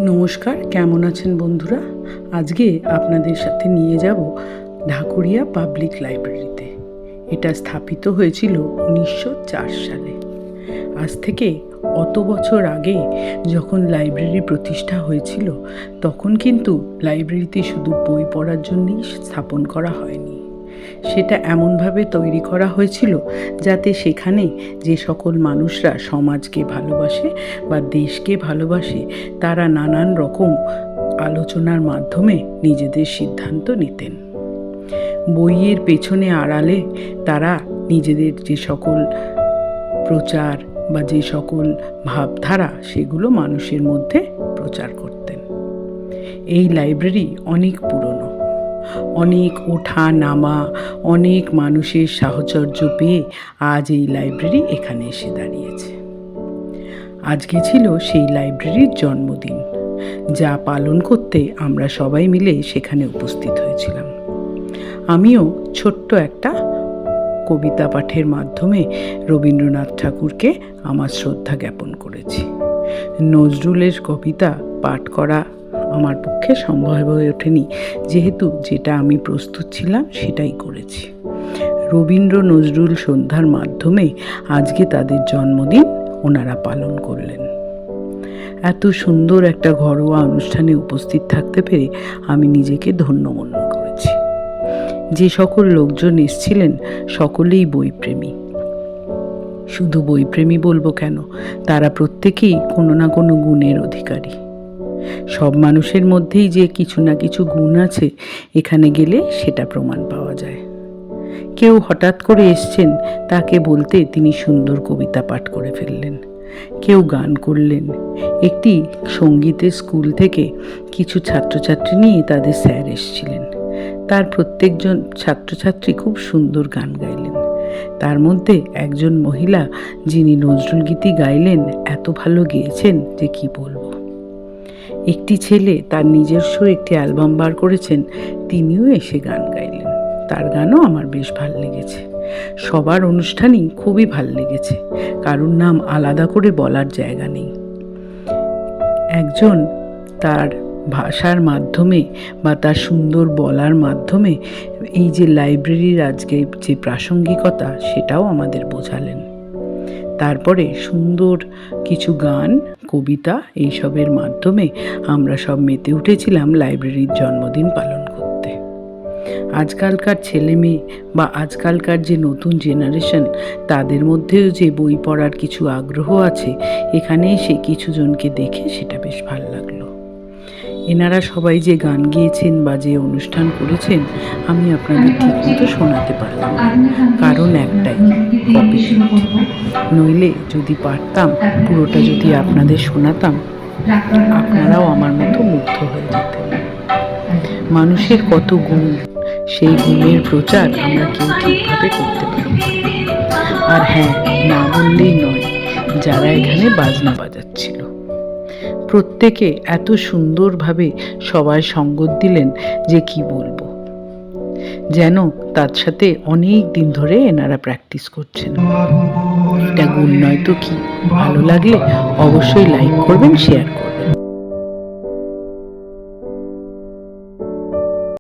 নমস্কার, কেমন আছেন বন্ধুরা? আজকে আপনাদের সাথে নিয়ে যাব ঢাকুরিয়া পাবলিক লাইব্রেরিতে। এটা স্থাপিত হয়েছিল 1904 সালে। আজ থেকে অত বছর আগে যখন লাইব্রেরি প্রতিষ্ঠা হয়েছিল, তখন কিন্তু লাইব্রেরিতে শুধু বই পড়ার জন্যই স্থাপন করা হয়নি। সেটা এমনভাবে তৈরি করা হয়েছিল যাতে সেখানে যে সকল মানুষরা সমাজকে ভালোবাসে বা দেশকে ভালোবাসে, তারা নানান রকম আলোচনার মাধ্যমে নিজেদের সিদ্ধান্ত নিতেন। বইয়ের পেছনে আড়ালে তারা নিজেদের যে সকল প্রচার বা যে সকল ভাবধারা, সেগুলো মানুষের মধ্যে প্রচার করতেন। এই লাইব্রেরি অনেক পুরনো, অনেক ওঠা নামা, অনেক মানুষের সাহচর্য পেয়ে আজ এই লাইব্রেরি এখানে এসে দাঁড়িয়েছে। আজকে ছিল সেই লাইব্রেরির জন্মদিন, যা পালন করতে আমরা সবাই মিলে সেখানে উপস্থিত হয়েছিলাম। আমিও ছোট্ট একটা কবিতা পাঠের মাধ্যমে রবীন্দ্রনাথ ঠাকুরকে আমার শ্রদ্ধা জ্ঞাপন করেছি। নজরুলের কবিতা পাঠ করা আমার পক্ষে সম্ভব হয়ে ওঠেনি, যেহেতু যেটা আমি প্রস্তুত ছিলাম সেটাই করেছি। রবীন্দ্র নজরুল সন্ধ্যার মাধ্যমে আজকে তাদের জন্মদিন ওনারা পালন করলেন। এত সুন্দর একটা ঘরোয়া অনুষ্ঠানে উপস্থিত থাকতে পেরে আমি নিজেকে ধন্য মনে করেছি। যে সকল লোকজন এসেছিলেন সকলেই বইপ্রেমী। শুধু বইপ্রেমী বলবো কেন, তারা প্রত্যেকেই কোনো না কোনো গুণের অধিকারী। সব মানুষের মধ্যেই যে কিছু না কিছু গুণ আছে, এখানে গেলে সেটা প্রমাণ পাওয়া যায়। কেউ হঠাৎ করে এসছেন, তাকে বলতে তিনি সুন্দর কবিতা পাঠ করে ফেললেন। কেউ গান করলেন। একটি সঙ্গীতের স্কুল থেকে কিছু ছাত্রছাত্রী নিয়ে তাদের স্যার এসেছিলেন। তার প্রত্যেকজন ছাত্রছাত্রী খুব সুন্দর গান গাইলেন। তার মধ্যে একজন মহিলা, যিনি নজরুল গীতি গাইলেন, এত ভালো গেয়েছেন যে কি বলবো। একটি ছেলে তার নিজস্ব একটি অ্যালবাম বার করেছেন, তিনিও এসে গান গাইলেন। তার গানও আমার বেশ ভাল লেগেছে। সবার অনুষ্ঠানই খুবই ভাল লেগেছে, কারোর নাম আলাদা করে বলার জায়গা নেই। একজন তার ভাষার মাধ্যমে বা তার সুন্দর বলার মাধ্যমে এই যে লাইব্রেরির আজকে যে প্রাসঙ্গিকতা, সেটাও আমাদের বোঝালেন। তারপরে সুন্দর কিছু গান, কবিতা, এইসবের মাধ্যমে আমরা সব মেতে উঠেছিলাম লাইব্রেরির জন্মদিন পালন করতে। আজকালকার ছেলে মেয়ে বা আজকালকার যে নতুন জেনারেশন, তাদের মধ্যেও যে বই পড়ার কিছু আগ্রহ আছে, এখানে এসে কিছু জনকে দেখে সেটা বেশ ভালো লাগলো। এনারা সবাই যে গান গেয়েছেন বা যে অনুষ্ঠান করেছেন, আমি আপনাদের ঠিকমতো শোনাতে পারলাম না, কারণ একটাই, কপিরাইট। নইলে যদি পারতাম, পুরোটা যদি আপনাদের শোনাতাম, আপনারাও আমার মতো মুগ্ধ হয়ে যেতেন। মানুষের কত গুণ, সেই গুণের প্রচার আমরা কেউ ঠিকভাবে করতে পারি। আর হ্যাঁ, না বললেই নয়, যারা এখানে বাজনা বাজাচ্ছিল, প্রত্যেকে এত সুন্দরভাবে সবাই সঙ্গত দিলেন যে কি বলবো। যেন তার সাথে অনেক দিন ধরে এনারা প্র্যাকটিস করছেন। এটা গুণ নয় তো কি? ভালো লাগলে অবশ্যই লাইক করবেন, শেয়ার করবেন।